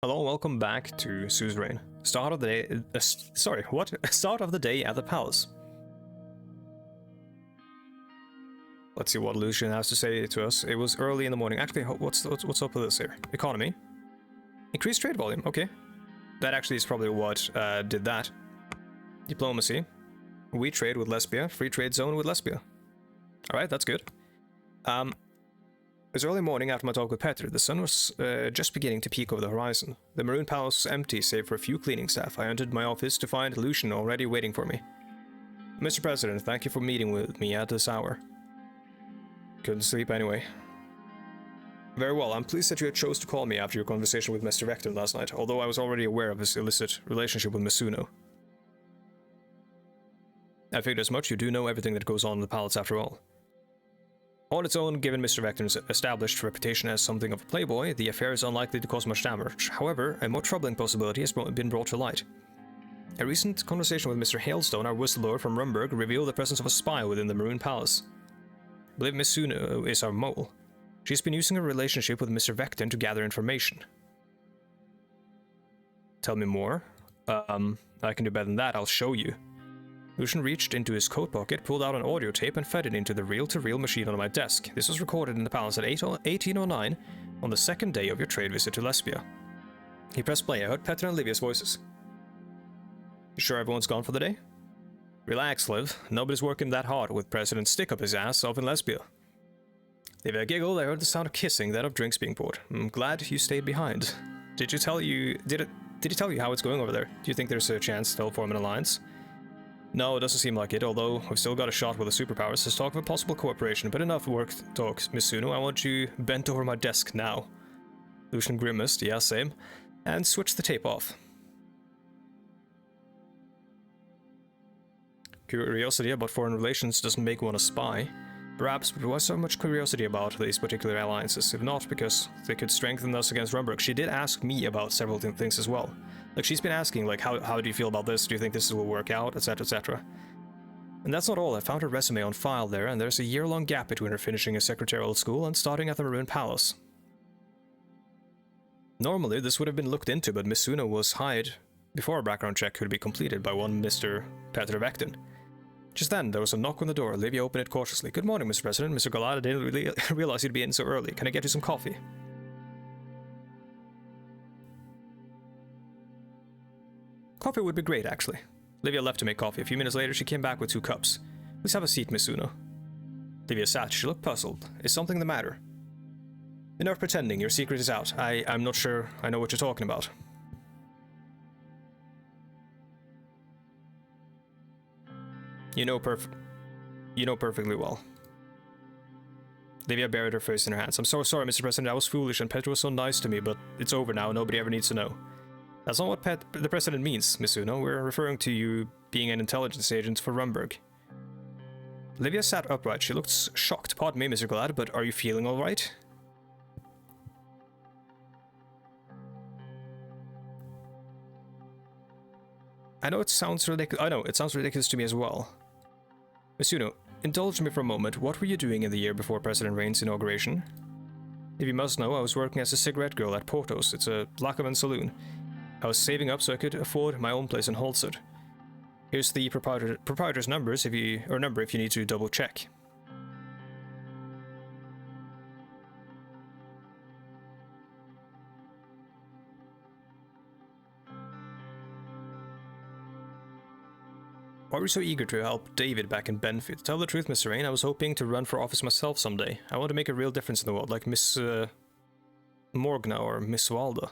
Hello, welcome back to Suzerain. Start of the day. Start of the day at the palace. Let's see what Lucian has to say to us. It was early in the morning. Actually, what's up with this here? Economy. Increased trade volume. Okay. That actually is probably what did that. Diplomacy. We trade with Lesbia. Free trade zone with Lesbia. Alright, that's good. It was early morning after my talk with Petr. The sun was just beginning to peek over the horizon. The Maroon Palace was empty save for a few cleaning staff. I entered my office to find Lucian already waiting for me. Mr. President, thank you for meeting with me at this hour. Couldn't sleep anyway. Very well, I'm pleased that you chose to call me after your conversation with Mr. Vector last night, although I was already aware of his illicit relationship with Mizuno. I figured as much. You do know everything that goes on in the palace after all. On its own, given Mr. Vector's established reputation as something of a playboy, the affair is unlikely to cause much damage. However, a more troubling possibility has been brought to light. A recent conversation with Mr. Hailstone, our whistleblower from Rumburg, revealed the presence of a spy within the Maroon Palace. I believe Mizuno is our mole. She's been using her relationship with Mr. Vector to gather information. Tell me more. I can do better than that, I'll show you. Lucian reached into his coat pocket, pulled out an audio tape, and fed it into the reel-to-reel machine on my desk. This was recorded in the palace at 1809, on the second day of your trade visit to Lesbia. He pressed play. I heard Petr and Livia's voices. You sure everyone's gone for the day? Relax, Liv. Nobody's working that hard with President Stick up his ass off in Lesbia. Livia giggled. I heard the sound of kissing, that of drinks being poured. I'm glad you stayed behind. Did he tell you how it's going over there? Do you think there's a chance they'll form an alliance? No, it doesn't seem like it, although we've still got a shot with the superpowers. There's talk of a possible cooperation, but enough work talks, Mizuno. I want you bent over my desk now. Lucian grimaced, yeah, same, and switched the tape off. Curiosity about foreign relations doesn't make one a spy. Perhaps, but why so much curiosity about these particular alliances? If not, because they could strengthen us against Rumburg. She did ask me about several things as well. Like, she's been asking, like, how do you feel about this? Do you think this will work out? Etc, etc. And that's not all. I found her resume on file there, and there's a year-long gap between her finishing a secretarial school and starting at the Maroon Palace. Normally, this would have been looked into, but Mizuno was hired before a background check could be completed by one Mr. Petr Vector. Just then, there was a knock on the door. Livia opened it cautiously. Good morning, Mr. President. Mr. Galad, I didn't really realize you'd be in so early. Can I get you some coffee? Coffee would be great, actually. Livia left to make coffee. A few minutes later, she came back with 2 cups. Please have a seat, Mizuno. Livia sat. She looked puzzled. Is something the matter? Enough pretending. Your secret is out. I'm not sure I know what you're talking about. You know perfectly well. Livia buried her face in her hands. I'm so sorry, Mr. President. I was foolish, and Petr was so nice to me, but it's over now. Nobody ever needs to know. That's not what the President means, Mizuno. We're referring to you being an intelligence agent for Rumburg. Livia sat upright. She looked shocked. Pardon me, Mr. Glad, but are you feeling all right? I know it sounds ridiculous to me as well. Mizuno, indulge me for a moment. What were you doing in the year before President Rain's inauguration? If you must know, I was working as a cigarette girl at Portos. It's a Lackaman saloon. I was saving up so I could afford my own place in Holsted. Here's the proprietor's number if you need to double check. Why were you so eager to help David back in Benfit? Tell the truth, Mr. Rain, I was hoping to run for office myself someday. I want to make a real difference in the world, like Miss Morgna or Miss Walda.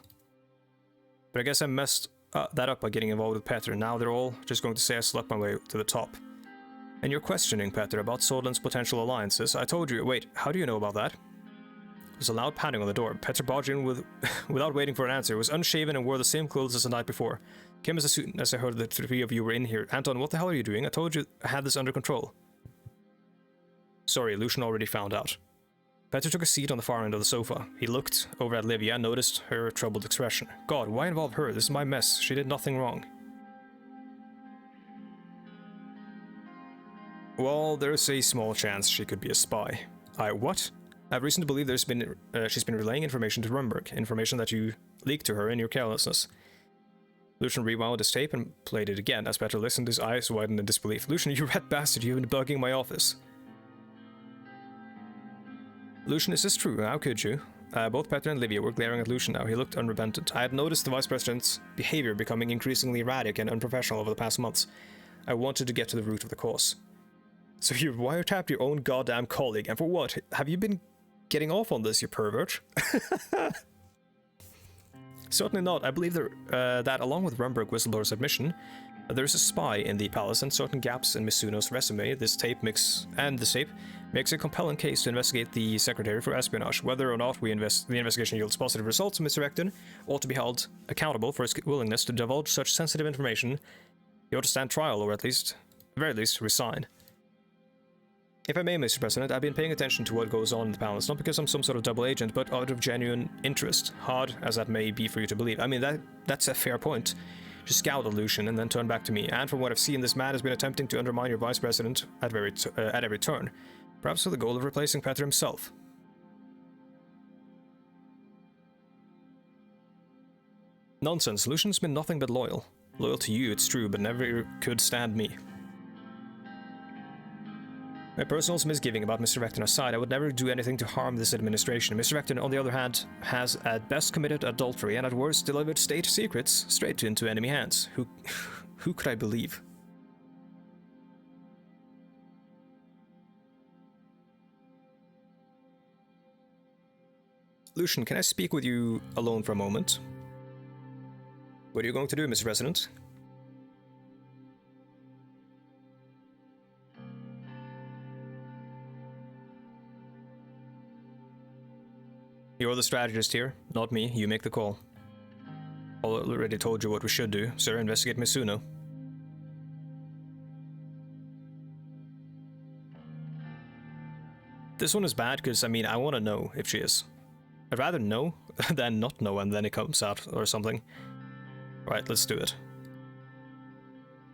But I guess I messed that up by getting involved with Petr. Now they're all just going to say I slept my way to the top. And you're questioning Petr about Sodland's potential alliances. I told you. Wait, how do you know about that? There's a loud pounding on the door. Petr barged in without waiting for an answer. He was unshaven and wore the same clothes as the night before. Came as soon as I heard the 3 of you were in here. Anton, what the hell are you doing? I told you I had this under control. Sorry, Lucian already found out. Petr took a seat on the far end of the sofa. He looked over at Livia and noticed her troubled expression. God, why involve her? This is my mess. She did nothing wrong. Well, there's a small chance she could be a spy. What? I have reason to believe she's been relaying information to Rumburg, information that you leaked to her in your carelessness. Lucian rewound his tape and played it again. As Petter listened, his eyes widened in disbelief. Lucian, you rat bastard, you've been bugging my office. Lucian, is this true? How could you? Both Petter and Livia were glaring at Lucian now. He looked unrepentant. I had noticed the Vice President's behavior becoming increasingly erratic and unprofessional over the past months. I wanted to get to the root of the cause. So you wiretapped your own goddamn colleague, and for what? Have you been getting off on this, you pervert? Certainly not. I believe that along with Rumberg whistleblower's admission, there's a spy in the palace and certain gaps in Misuno's resume. This tape makes a compelling case to investigate the secretary for espionage. Whether or not the investigation yields positive results, Mr. Recton ought to be held accountable for his willingness to divulge such sensitive information. He ought to stand trial, or at the very least, resign. If I may, Mr. President, I've been paying attention to what goes on in the palace, not because I'm some sort of double agent, but out of genuine interest, hard as that may be for you to believe. I mean, that's a fair point. She scowled at Lucian and then turned back to me, and from what I've seen, this man has been attempting to undermine your Vice President at every turn, perhaps with the goal of replacing Petter himself. Nonsense. Lucian's been nothing but loyal. Loyal to you, it's true, but never could stand me. My personal misgiving about Mr. Recton aside, I would never do anything to harm this administration. Mr. Recton, on the other hand, has at best committed adultery and at worst delivered state secrets straight into enemy hands. Who could I believe? Lucian, can I speak with you alone for a moment? What are you going to do, Mr. President? You're the strategist here, not me. You make the call. I already told you what we should do, sir. Investigate Misuno. This one is bad because, I mean, I want to know if she is. I'd rather know than not know and then it comes out or something. Right, let's do it.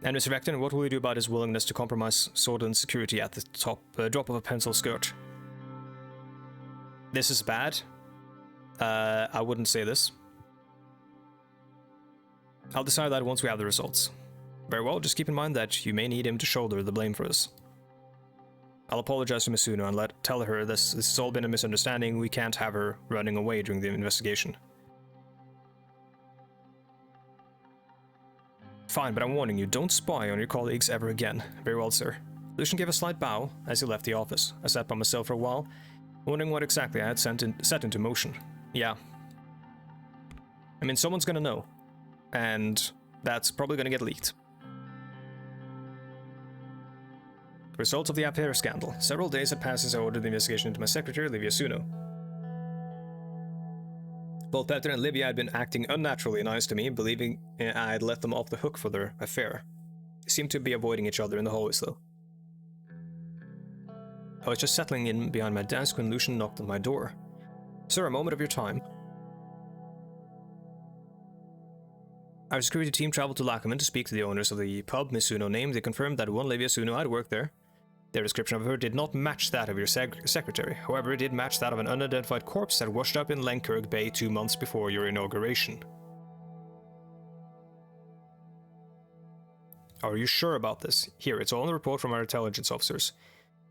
And Mr. Recton, what will you do about his willingness to compromise Sordon's security at the drop of a pencil skirt? This is bad. I wouldn't say this. I'll decide that once we have the results. Very well, just keep in mind that you may need him to shoulder the blame for this. I'll apologize to Misuno and tell her this has all been a misunderstanding. We can't have her running away during the investigation. Fine, but I'm warning you, don't spy on your colleagues ever again. Very well, sir. Lucian gave a slight bow as he left the office. I sat by myself for a while, wondering what exactly I had set into motion. Yeah. I mean, someone's gonna know. And that's probably gonna get leaked. Results of the affair scandal. Several days had passed since I ordered the investigation into my secretary, Livia Suno. Both Petter and Livia had been acting unnaturally nice to me, believing I had let them off the hook for their affair. They seemed to be avoiding each other in the hallways, though. I was just settling in behind my desk when Lucian knocked on my door. Sir, a moment of your time. Our security team traveled to Lackaman to speak to the owners of the pub Misuno named. They confirmed that one Livia Suno had worked there. Their description of her did not match that of your secretary. However, it did match that of an unidentified corpse that washed up in Lenkirk Bay 2 months before your inauguration. Are you sure about this? Here, it's all in the report from our intelligence officers.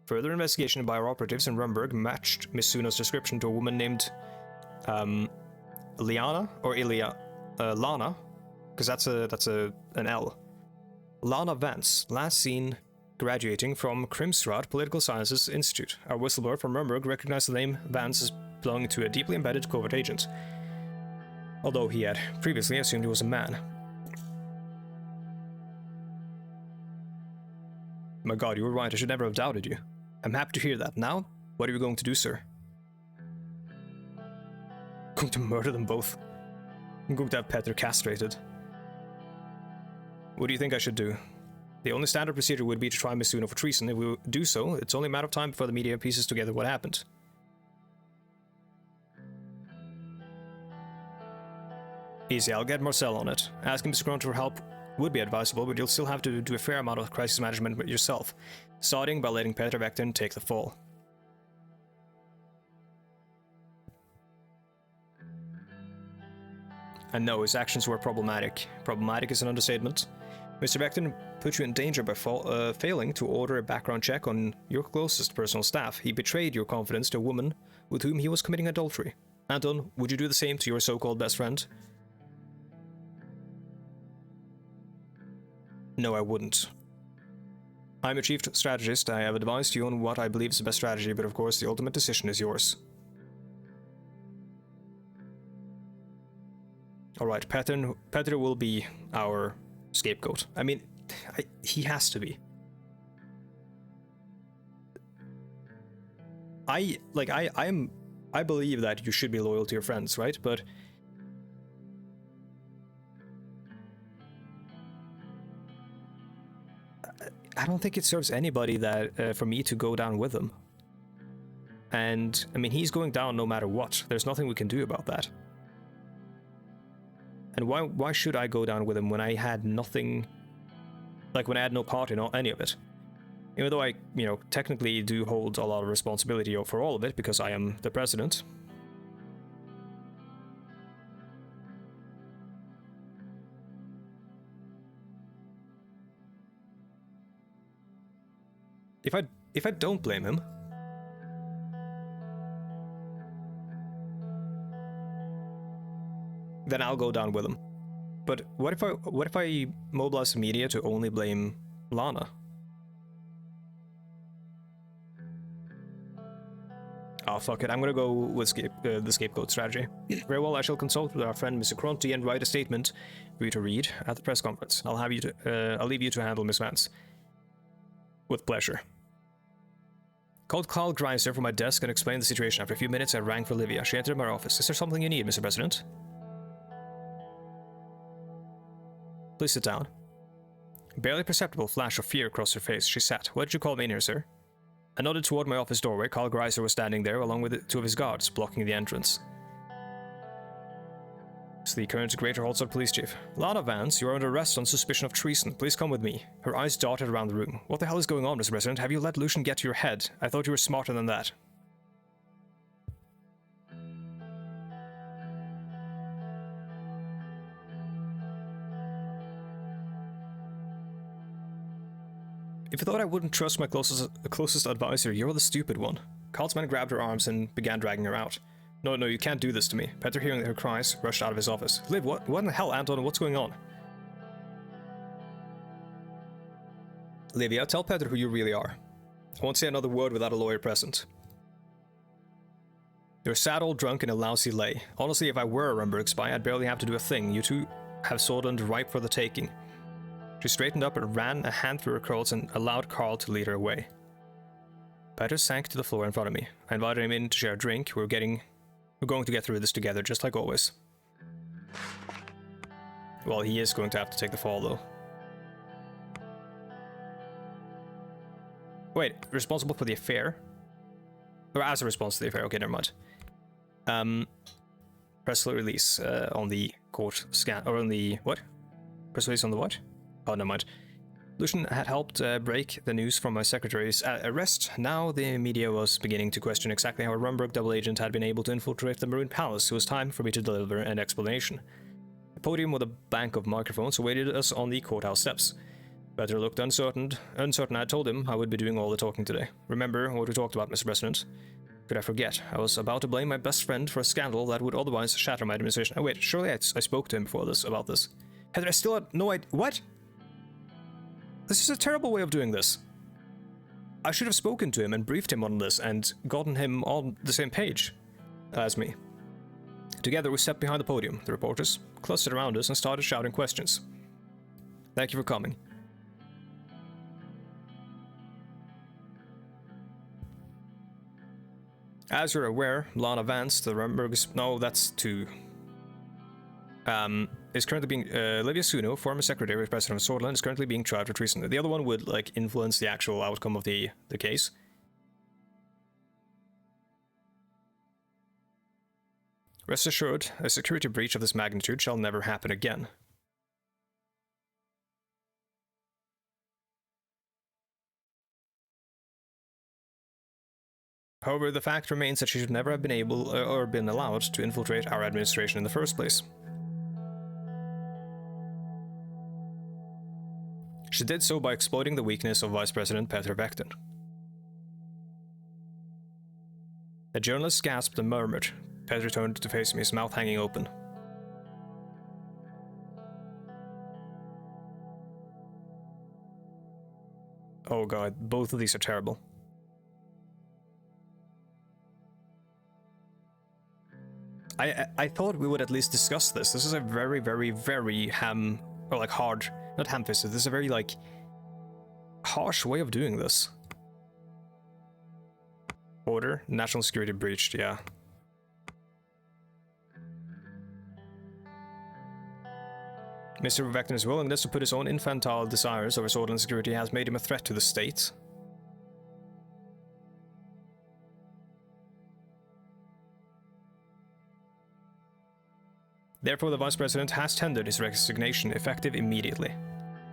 Further investigation by our operatives in Rumberg matched Misuno's description to a woman named Liana or Lana, because that's an L. Lana Vance, last seen graduating from Krimsrad Political Sciences Institute. Our whistleblower from Rumberg recognized the name Vance as belonging to a deeply embedded covert agent, although he had previously assumed he was a man. My god, you were right. I should never have doubted you. I'm happy to hear that. Now, what are you going to do, sir? I'm going to murder them both. I'm going to have Petter castrated. What do you think I should do? The only standard procedure would be to try Misuno for treason. If we do so, it's only a matter of time before the media pieces together what happened. Easy, I'll get Marcel on it. Asking Mr. Grant for help would be advisable, but you'll still have to do a fair amount of crisis management yourself, starting by letting Petter Recton take the fall. And no, his actions were problematic. Problematic is an understatement. Mr. Beckton put you in danger by failing to order a background check on your closest personal staff. He betrayed your confidence to a woman with whom he was committing adultery. Anton, would you do the same to your so-called best friend? No, I wouldn't. I'm a chief strategist. I have advised you on what I believe is the best strategy, but of course the ultimate decision is yours. Alright, Petter will be our scapegoat. I mean, he has to be. I believe that you should be loyal to your friends, right? But I don't think it serves anybody that for me to go down with him. And I mean, he's going down no matter what. There's nothing we can do about that. And why should I go down with him when I had nothing, like when I had no part in any of it? Even though I, technically do hold a lot of responsibility for all of it because I am the president. If I don't blame him, then I'll go down with him. But what if I mobilize the media to only blame Lana? Oh, fuck it. I'm gonna go with the scapegoat strategy. Very well, I shall consult with our friend Mr. Cronty and write a statement for you to read at the press conference. I'll leave you to handle Miss Vance. With pleasure. Called Carl Greiser from my desk and explained the situation. After a few minutes, I rang for Livia. She entered my office. Is there something you need, Mr. President? Please sit down. A barely perceptible flash of fear crossed her face. She sat. What did you call me in here, sir? I nodded toward my office doorway. Carl Greiser was standing there, along with two of his guards, blocking the entrance. It's the current Greater Holstad Police Chief. Lana Vance, you are under arrest on suspicion of treason. Please come with me. Her eyes darted around the room. What the hell is going on, Mr. President? Have you let Lucian get to your head? I thought you were smarter than that. If you thought I wouldn't trust my closest advisor, you're the stupid one. Carl's man grabbed her arms and began dragging her out. No, you can't do this to me. Petter, hearing her cries, rushed out of his office. Liv, what in the hell, Anton? What's going on? Livia, tell Petter who you really are. I won't say another word without a lawyer present. You're sad old drunk in a lousy lay. Honestly, if I were a Rumberg spy, I'd barely have to do a thing. You two have Swordland ripe for the taking. She straightened up and ran a hand through her curls and allowed Carl to lead her away. Petter sank to the floor in front of me. I invited him in to share a drink. We're going to get through this together, just like always. Well, he is going to have to take the fall, though. Wait, responsible for the affair? Or as a response to the affair, okay, never mind. Press release on the court scan, or on the, what? Press release on the what? Oh, never mind. Lucian had helped break the news from my secretary's arrest. Now the media was beginning to question exactly how a Rumberg double agent had been able to infiltrate the Maroon Palace. It was time for me to deliver an explanation. A podium with a bank of microphones awaited us on the courthouse steps. Petter looked uncertain. I told him I would be doing all the talking today. Remember what we talked about, Mr. President? Could I forget? I was about to blame my best friend for a scandal that would otherwise shatter my administration. Oh wait, surely I spoke to him before this about this. Petter, I still had no idea. What? This is a terrible way of doing this. I should have spoken to him and briefed him on this and gotten him on the same page as me. Together we stepped behind the podium. The reporters clustered around us and started shouting questions. Thank you for coming. As you're aware, Lana Vance, the Rumberg's... No, that's too... is currently being... Livia Suno, former secretary of President of Swordland, is currently being tried for treason. The other one would, like, influence the actual outcome of the case. Rest assured, a security breach of this magnitude shall never happen again. However, the fact remains that she should never have been able or been allowed to infiltrate our administration in the first place. She did so by exploiting the weakness of Vice President Petr Vektin. The journalist gasped and murmured. Petr turned to face me, his mouth hanging open. Oh god, both of these are terrible. I thought we would at least discuss this. This is a very, very, very hard, not ham-fisted, this is a very, like, harsh way of doing this. Order, national security breached, yeah. Mr. Vektin's willingness to put his own infantile desires over order and security has made him a threat to the state. Therefore, the Vice President has tendered his resignation, effective immediately.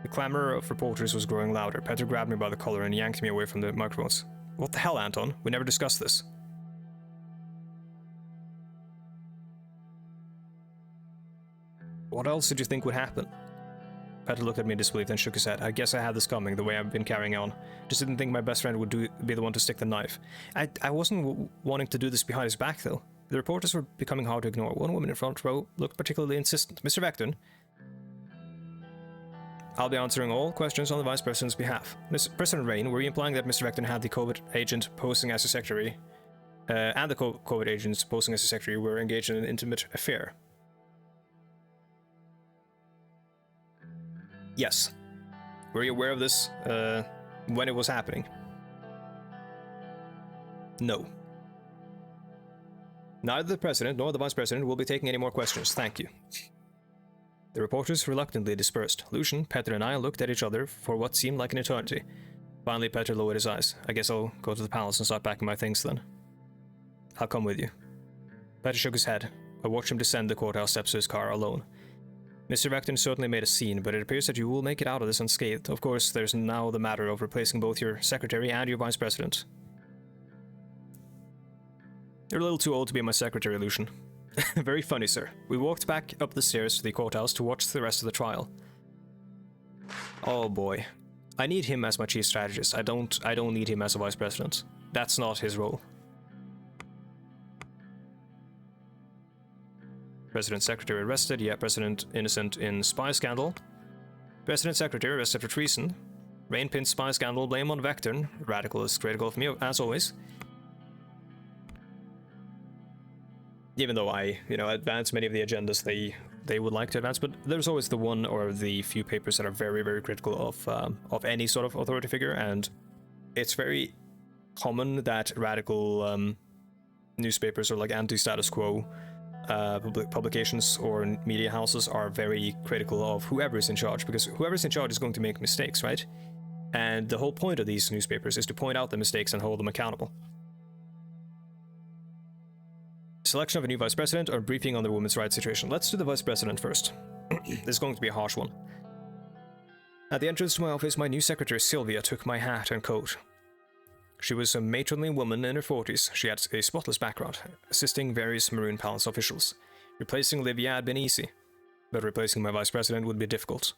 The clamor of reporters was growing louder. Petr grabbed me by the collar and yanked me away from the microphones. What the hell, Anton? We never discussed this. What else did you think would happen? Petr looked at me in disbelief, then shook his head. I guess I had this coming, the way I've been carrying on. Just didn't think my best friend would be the one to stick the knife. I wasn't wanting to do this behind his back, though. The reporters were becoming hard to ignore. One woman in front row looked particularly insistent. Mr. Vektin? I'll be answering all questions on the Vice President's behalf. Mr. President Rain, were you implying that Mr. Vektin had the COVID agent posing as a secretary, and the COVID agents posing as a secretary were engaged in an intimate affair? Yes. Were you aware of this when it was happening? No. Neither the President nor the Vice President will be taking any more questions, thank you. The reporters reluctantly dispersed. Lucian, Petr and I looked at each other for what seemed like an eternity. Finally, Petr lowered his eyes. I guess I'll go to the palace and start packing my things then. I'll come with you. Petr shook his head. I watched him descend the courthouse steps to his car alone. Mr. Vektin certainly made a scene, but it appears that you will make it out of this unscathed. Of course, there's now the matter of replacing both your secretary and your vice president. You're a little too old to be my secretary, Lucian. Very funny, sir. We walked back up the stairs to the courthouse to watch the rest of the trial. Oh boy. I need him as my chief strategist. I don't need him as a vice president. That's not his role. President Secretary arrested. Yeah, President innocent in spy scandal. President Secretary arrested for treason. Rain pins spy scandal, blame on Vektin. Radical is critical of me, as always. Even though I, advance many of the agendas they would like to advance, but there's always the one or the few papers that are very, very critical of any sort of authority figure, and it's very common that radical newspapers or like anti-status quo publications or media houses are very critical of whoever is in charge, because whoever is in charge is going to make mistakes, right? And the whole point of these newspapers is to point out the mistakes and hold them accountable. Selection of a new vice president or briefing on the women's rights situation. Let's do the vice president first. This is going to be a harsh one. At the entrance to my office, my new secretary Sylvia took my hat and coat. She was a matronly woman in her 40s. She had a spotless background, assisting various Maroon Palace officials. Replacing Livia had been easy, but replacing my vice president would be difficult.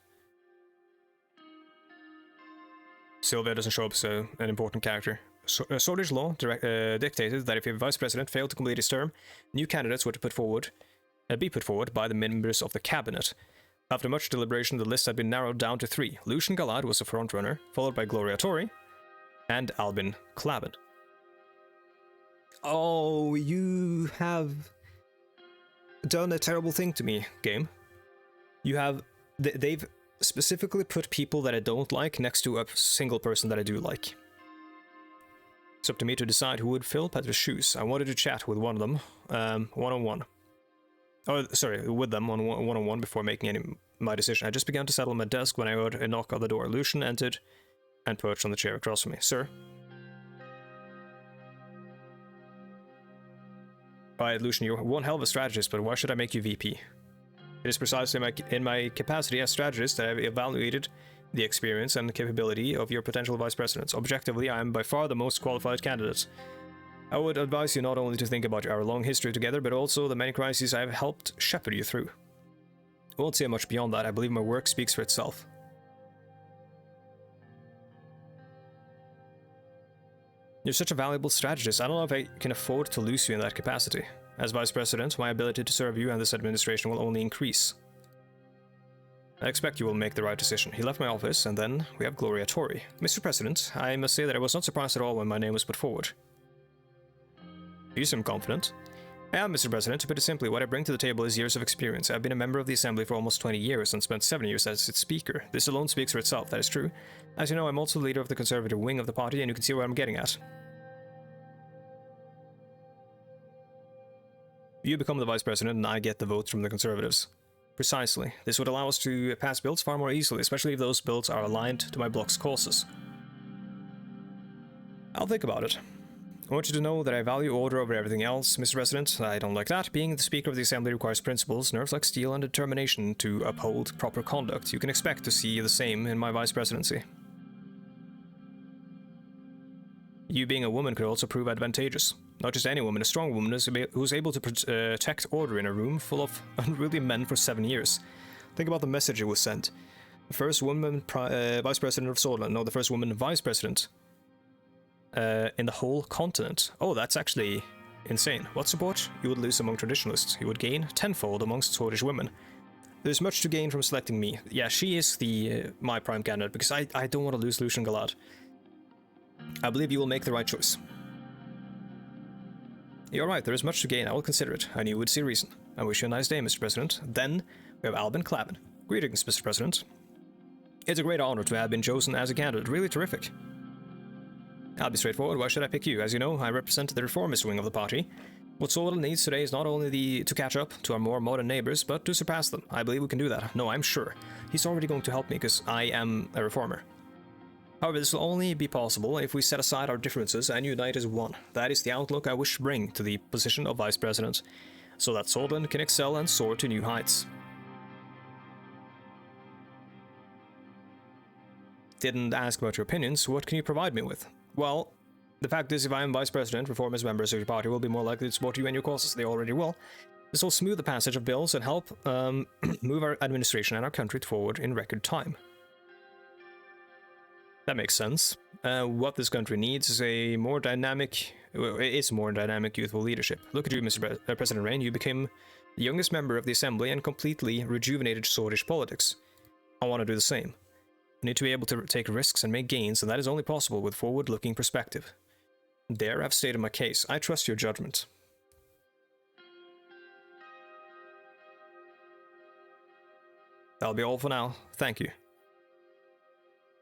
Sylvia doesn't show up as an important character. Swordage law dictated that if a vice president failed to complete his term, new candidates were to be put forward by the members of the cabinet. After much deliberation, the list had been narrowed down to 3. Lucian Galad was the frontrunner, followed by Gloria Tori and Alvin Klappen. Oh, you have done a terrible thing to me, game. You have... They've specifically put people that I don't like next to a single person that I do like. It's up to me to decide who would fill Petr's shoes. I wanted to chat with one of them, one-on-one. Oh, sorry, with them on one-on-one before making my decision. I just began to settle my desk when I heard a knock on the door. Lucian entered and perched on the chair across from me. Sir? Alright, Lucian, you're one hell of a strategist, but why should I make you VP? It is precisely in my capacity as strategist that I have evaluated the experience and capability of your potential vice presidents. Objectively, I am by far the most qualified candidate. I would advise you not only to think about our long history together, but also the many crises I have helped shepherd you through. I won't say much beyond that. I believe my work speaks for itself. You're such a valuable strategist. I don't know if I can afford to lose you in that capacity. As Vice President, my ability to serve you and this administration will only increase. I expect you will make the right decision. He left my office, and then we have Gloria Tori. Mr. President, I must say that I was not surprised at all when my name was put forward. You seem confident. I am, Mr. President. To put it simply, what I bring to the table is years of experience. I've been a member of the Assembly for almost 20 years and spent 7 years as its Speaker. This alone speaks for itself, that is true. As you know, I'm also the leader of the Conservative wing of the party, and you can see where I'm getting at. You become the Vice President, and I get the votes from the Conservatives. Precisely. This would allow us to pass bills far more easily, especially if those bills are aligned to my bloc's causes. I'll think about it. I want you to know that I value order over everything else, Mr. President. I don't like that. Being the Speaker of the Assembly requires principles, nerves like steel, and determination to uphold proper conduct. You can expect to see the same in my Vice Presidency. You being a woman could also prove advantageous. Not just any woman, a strong woman who's able to protect order in a room full of unruly men for 7 years. Think about the message it was sent. The first woman Vice President of Sordland, no, the first woman Vice President in the whole continent. Oh, that's actually insane. What support? You would lose among traditionalists. You would gain tenfold amongst Swedish women. There's much to gain from selecting me. Yeah, she is the my prime candidate, because I don't want to lose Lucian Galad. I believe you will make the right choice. You're right, there is much to gain. I will consider it. I knew you would see reason. I wish you a nice day, Mr. President. Then, we have Alvin Klappen. Greetings, Mr. President. It's a great honor to have been chosen as a candidate. Really terrific. I'll be straightforward. Why should I pick you? As you know, I represent the reformist wing of the party. What Sordland needs today is not only to catch up to our more modern neighbors, but to surpass them. I believe we can do that. No, I'm sure. He's already going to help me, because I am a reformer. However, this will only be possible if we set aside our differences and unite as one. That is the outlook I wish to bring to the position of Vice President, so that Sordland can excel and soar to new heights. Didn't ask about your opinions. What can you provide me with? Well, the fact is, if I am Vice President, reformist members of your party will be more likely to support you and your causes. They already will. This will smooth the passage of bills and help move our administration and our country forward in record time. That makes sense. What this country needs is a more dynamic, youthful leadership. Look at you, Mr. President Rain. You became the youngest member of the Assembly and completely rejuvenated Swedish politics. I want to do the same. I need to be able to take risks and make gains, and that is only possible with forward-looking perspective. There, I've stated my case. I trust your judgment. That'll be all for now. Thank you.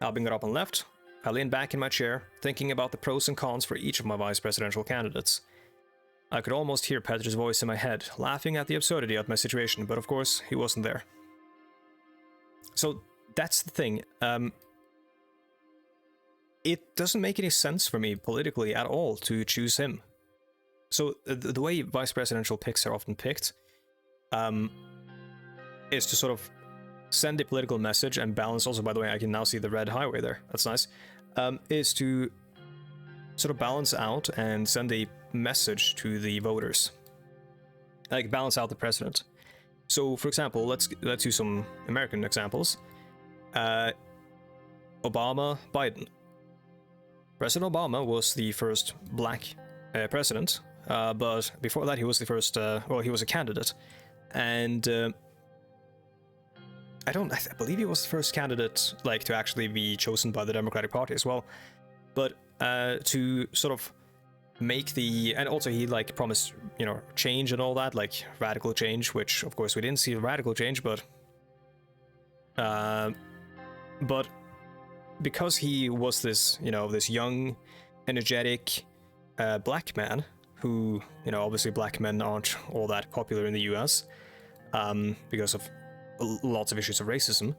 Alvin got up and left. I leaned back in my chair, thinking about the pros and cons for each of my vice presidential candidates. I could almost hear Petr's voice in my head, laughing at the absurdity of my situation, but of course, he wasn't there. So, that's the thing. It doesn't make any sense for me politically at all to choose him. So, the way vice presidential picks are often picked is to sort of send a political message and balance. Also, by the way, I can now see the red highway there. That's nice. Is to sort of balance out and send a message to the voters. Like, balance out the president. So, for example, let's use some American examples. Obama, Biden. President Obama was the first black president, but before that he was the first, he was a candidate. And I believe he was the first candidate, like, to actually be chosen by the Democratic Party as well. But to sort of make and also he, like, promised, change and all that, like, radical change, which, of course, we didn't see radical change, but because he was this, this young, energetic, black man, who, obviously black men aren't all that popular in the US, because of lots of issues of racism,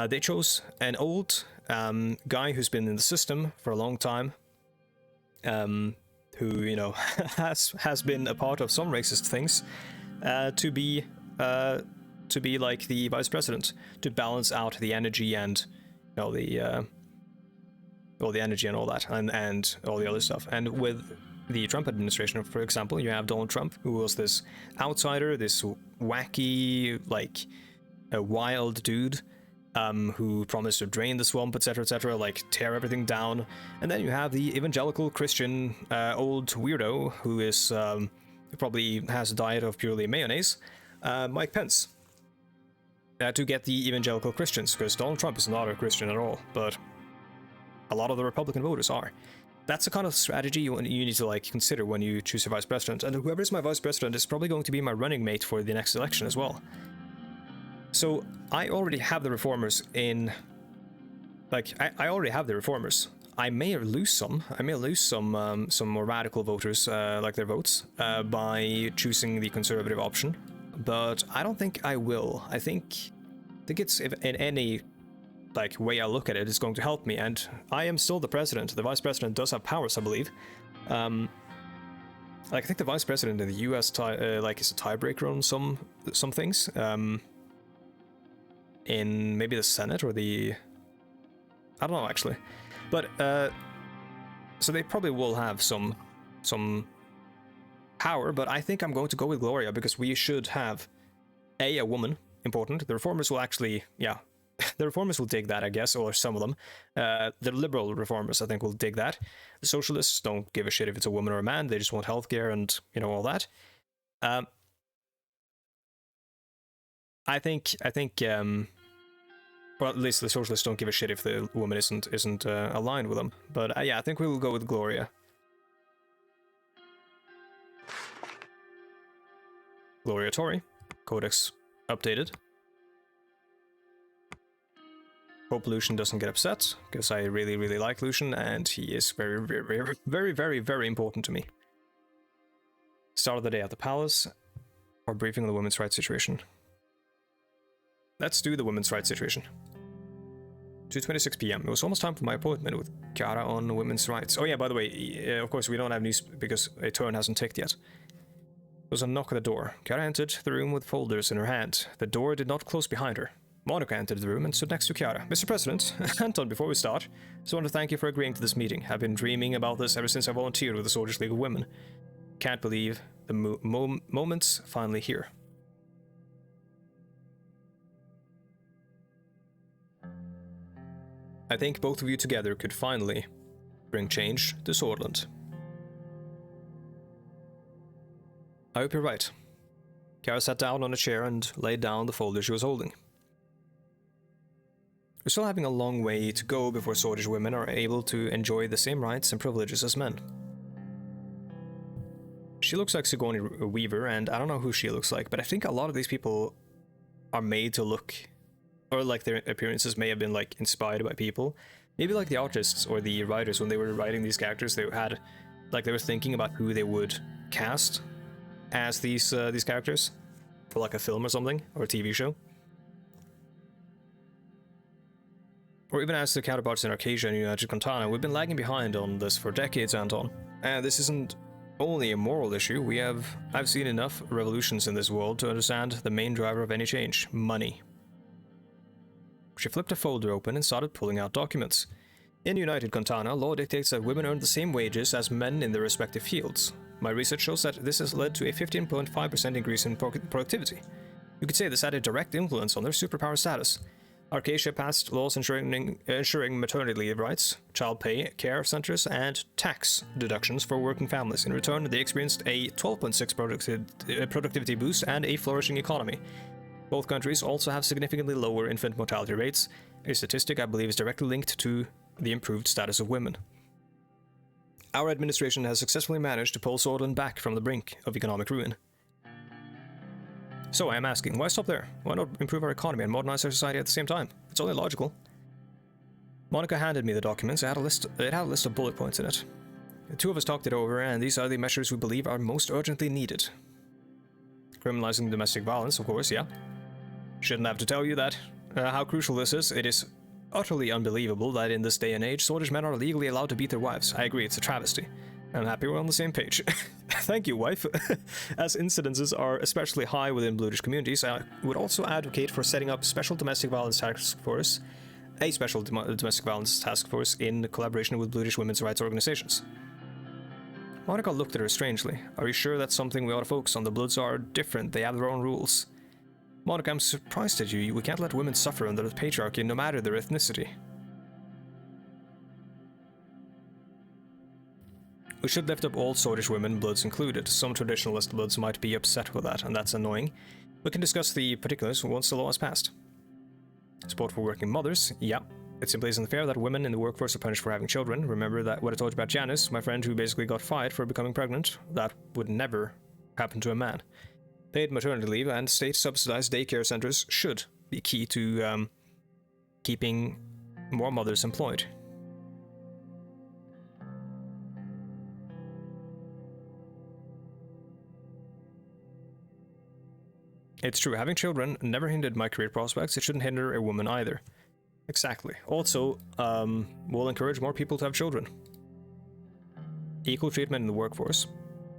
they chose an old guy who's been in the system for a long time, who, has been a part of some racist things, to be like the vice president, to balance out the energy and the energy and all that, and all the other stuff. And with the Trump administration, for example, you have Donald Trump, who was this outsider, this wacky, like, a wild dude, who promise to drain the swamp, etc., like tear everything down. And then you have the evangelical Christian old weirdo who is who probably has a diet of purely mayonnaise, Mike Pence, to get the evangelical Christians, because Donald Trump is not a Christian at all, but a lot of the Republican voters are. That's the kind of strategy you need to like consider when you choose a vice president, and whoever is my vice president is probably going to be my running mate for the next election as well. So I already have the reformers in, like, I already have the reformers. I may lose some. I may lose some more radical voters, like their votes, by choosing the conservative option. But I don't think I will. I think it's, if in any like way I look at it, it's going to help me. And I am still the president. The vice president does have powers, I believe. Like I think the vice president in the U.S. like is a tiebreaker on some things. In maybe the Senate or the... I don't know, actually. But, so they probably will have some power, but I think I'm going to go with Gloria, because we should have, a woman, important. The reformers will actually, yeah, the reformers will dig that, I guess, or some of them. The liberal reformers, I think, will dig that. The socialists don't give a shit if it's a woman or a man. They just want healthcare and, you know, all that. I think, well, at least the socialists don't give a shit if the woman isn't aligned with them. But yeah, I think we will go with Gloria. Gloria Tory, Codex updated. Hope Lucian doesn't get upset, because I really, really like Lucian, and he is very, very, very, very, very important to me. Start of the day at the palace, or briefing on the women's rights situation. Let's do the women's rights situation. 2:26 p.m. It was almost time for my appointment with Chiara on women's rights. Oh yeah, by the way, of course we don't have news because a turn hasn't ticked yet. There was a knock at the door. Chiara entered the room with folders in her hand. The door did not close behind her. Monica entered the room and stood next to Chiara. Mr. President, Anton, before we start, I just want to thank you for agreeing to this meeting. I've been dreaming about this ever since I volunteered with the Soldiers League of Women. Can't believe the moment's finally here. I think both of you together could finally bring change to Swordland. I hope you're right. Chiara sat down on a chair and laid down the folder she was holding. We're still having a long way to go before Swordlish women are able to enjoy the same rights and privileges as men. She looks like Sigourney Weaver, and I don't know who she looks like, but I think a lot of these people are made to look, or like their appearances may have been like inspired by people. Maybe like the artists or the writers, when they were writing these characters, they had, like, they were thinking about who they would cast as these characters for like a film or something, or a TV show. Or even as the counterparts in Arcadia and United Contana, we've been lagging behind on this for decades, Anton. And this isn't only a moral issue. I've seen enough revolutions in this world to understand the main driver of any change: money. She flipped a folder open and started pulling out documents. In United Contana, law dictates that women earn the same wages as men in their respective fields. My research shows that this has led to a 15.5% increase in productivity. You could say this had a direct influence on their superpower status. Arcadia passed laws ensuring maternity leave rights, child pay, care centers, and tax deductions for working families. In return, they experienced a 12.6% productivity boost and a flourishing economy. Both countries also have significantly lower infant mortality rates, a statistic I believe is directly linked to the improved status of women. Our administration has successfully managed to pull Swordland back from the brink of economic ruin. So I am asking, why stop there? Why not improve our economy and modernize our society at the same time? It's only logical. Monica handed me the documents. It had a list of bullet points in it. The two of us talked it over, and these are the measures we believe are most urgently needed. Criminalizing domestic violence, of course, yeah. Shouldn't have to tell you that. How crucial this is. It is utterly unbelievable that in this day and age, Swordlish men are legally allowed to beat their wives. I agree, it's a travesty. I'm happy we're on the same page. Thank you, wife. As incidences are especially high within Bluish communities, I would also advocate for setting up a special domestic violence task force in collaboration with Bluish women's rights organizations. Monica looked at her strangely. Are you sure that's something we ought to focus on? The Bloods are different, they have their own rules. Monica, I'm surprised at you. We can't let women suffer under the patriarchy, no matter their ethnicity. We should lift up all Swedish women, Bloods included. Some traditionalist Bloods might be upset with that, and that's annoying. We can discuss the particulars once the law is passed. Support for working mothers, yeah. It simply isn't fair that women in the workforce are punished for having children. Remember that what I told you about Janice, my friend who basically got fired for becoming pregnant? That would never happen to a man. Paid maternity leave and state-subsidized daycare centers should be key to keeping more mothers employed. It's true, having children never hindered my career prospects. It shouldn't hinder a woman either. Exactly. Also, we'll encourage more people to have children. Equal treatment in the workforce.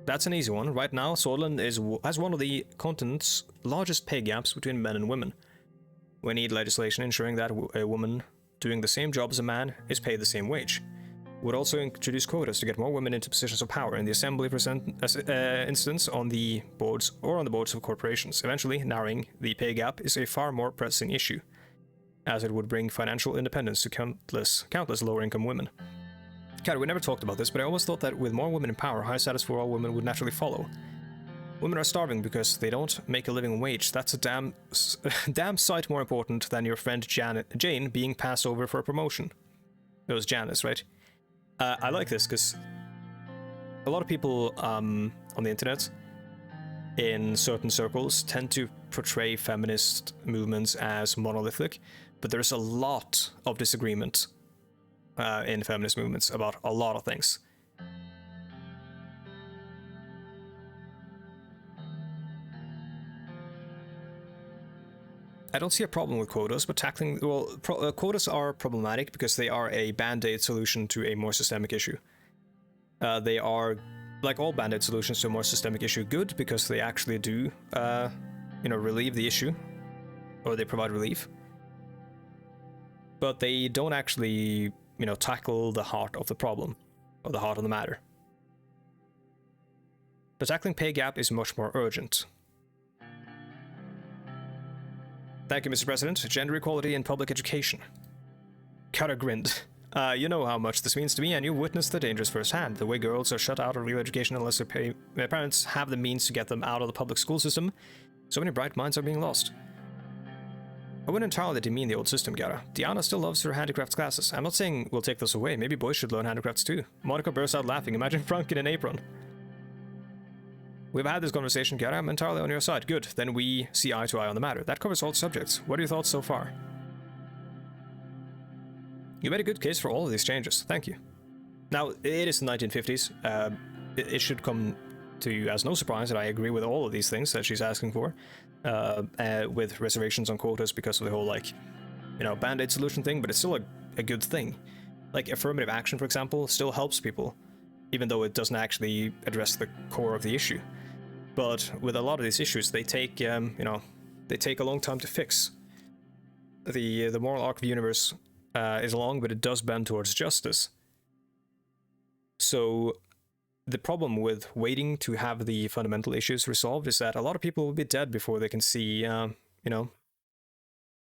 That's an easy one. Right now, Sutherland has one of the continent's largest pay gaps between men and women. We need legislation ensuring that a woman doing the same job as a man is paid the same wage. Would also introduce quotas to get more women into positions of power in the assembly, for instance, on the boards of corporations. Eventually, narrowing the pay gap is a far more pressing issue, as it would bring financial independence to countless lower-income women. God, we never talked about this, but I always thought that with more women in power, high status for all women would naturally follow. Women are starving because they don't make a living wage. That's a damn sight more important than your friend Jane being passed over for a promotion. It was Janice, right? I like this because a lot of people on the internet in certain circles tend to portray feminist movements as monolithic, but there's a lot of disagreement in feminist movements about a lot of things. I don't see a problem with quotas, but quotas are problematic because they are a band-aid solution to a more systemic issue. They are, like all band-aid solutions to a more systemic issue, good because they actually do, relieve the issue, or they provide relief. But they don't actually, tackle the heart of the problem, or the heart of the matter. The tackling pay gap is much more urgent. Thank you, Mr. President. Gender equality in public education. Kara grinned. You know how much this means to me, and you witnessed the dangers firsthand. The way girls are shut out of real education unless their parents have the means to get them out of the public school system. So many bright minds are being lost. I wouldn't entirely demean the old system, Gara. Diana still loves her handicrafts classes. I'm not saying we'll take those away. Maybe boys should learn handicrafts too. Monica burst out laughing. Imagine Frank in an apron. We've had this conversation, Gara. I'm entirely on your side. Good. Then we see eye to eye on the matter. That covers all subjects. What are your thoughts so far? You made a good case for all of these changes. Thank you. Now, it is the 1950s. It should come to you as no surprise that I agree with all of these things that she's asking for, with reservations on quotas because of the whole, band-aid solution thing, but it's still a good thing. Like, affirmative action, for example, still helps people, even though it doesn't actually address the core of the issue. But with a lot of these issues, they take, they take a long time to fix. The moral arc of the universe is long, but it does bend towards justice. So the problem with waiting to have the fundamental issues resolved is that a lot of people will be dead before they can see,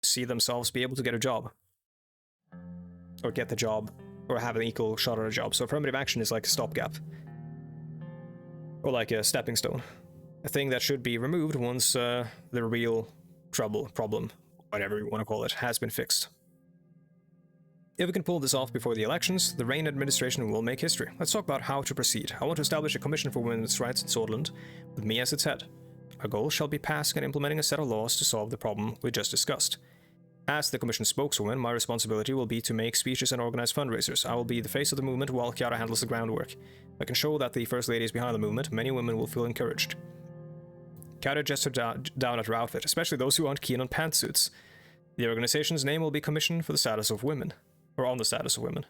see themselves be able to get a job. Or get the job, or have an equal shot at a job. So affirmative action is like a stopgap. Or like a stepping stone. A thing that should be removed once the real problem, whatever you want to call it, has been fixed. If we can pull this off before the elections, the Reign administration will make history. Let's talk about how to proceed. I want to establish a commission for women's rights in Sutherland, with me as its head. Our goal shall be passing and implementing a set of laws to solve the problem we just discussed. As the commission's spokeswoman, my responsibility will be to make speeches and organize fundraisers. I will be the face of the movement while Chiara handles the groundwork. If I can show that the First Lady is behind the movement, many women will feel encouraged. Chiara gestured down at her outfit, especially those who aren't keen on pantsuits. The organization's name will be Commission for the Status of Women. Or on the status of women.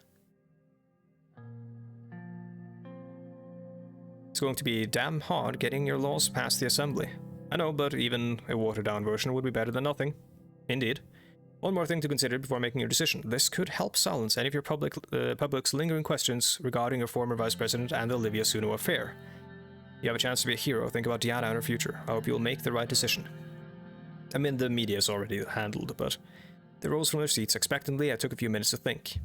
It's going to be damn hard getting your laws past the assembly. I know, but even a watered-down version would be better than nothing. Indeed. One more thing to consider before making your decision. This could help silence any of your public's lingering questions regarding your former vice president and the Olivia Suno affair. You have a chance to be a hero. Think about Diana and her future. I hope you will make the right decision. I mean, the media is already handled, but they rose from their seats expectantly. I took a few minutes to think.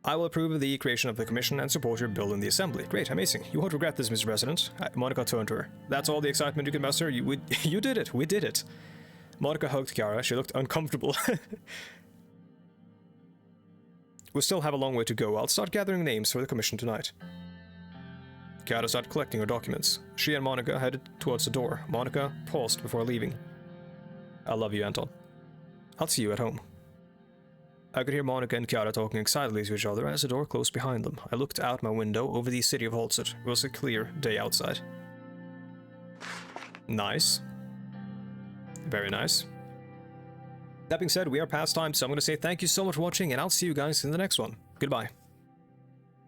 I will approve of the creation of the commission and support your bill in the assembly. Great, amazing. You won't regret this, Mr. President. Monica turned to her. That's all the excitement you can muster? You did it. We did it. Monica hugged Kiara. She looked uncomfortable. We still have a long way to go. I'll start gathering names for the commission tonight. Kiara started collecting her documents. She and Monica headed towards the door. Monica paused before leaving. I love you, Anton. I'll see you at home. I could hear Monica and Kiara talking excitedly to each other as the door closed behind them. I looked out my window over the city of Holstead. It was a clear day outside. Nice. Very nice. That being said, we are past time, so I'm going to say thank you so much for watching, and I'll see you guys in the next one. Goodbye.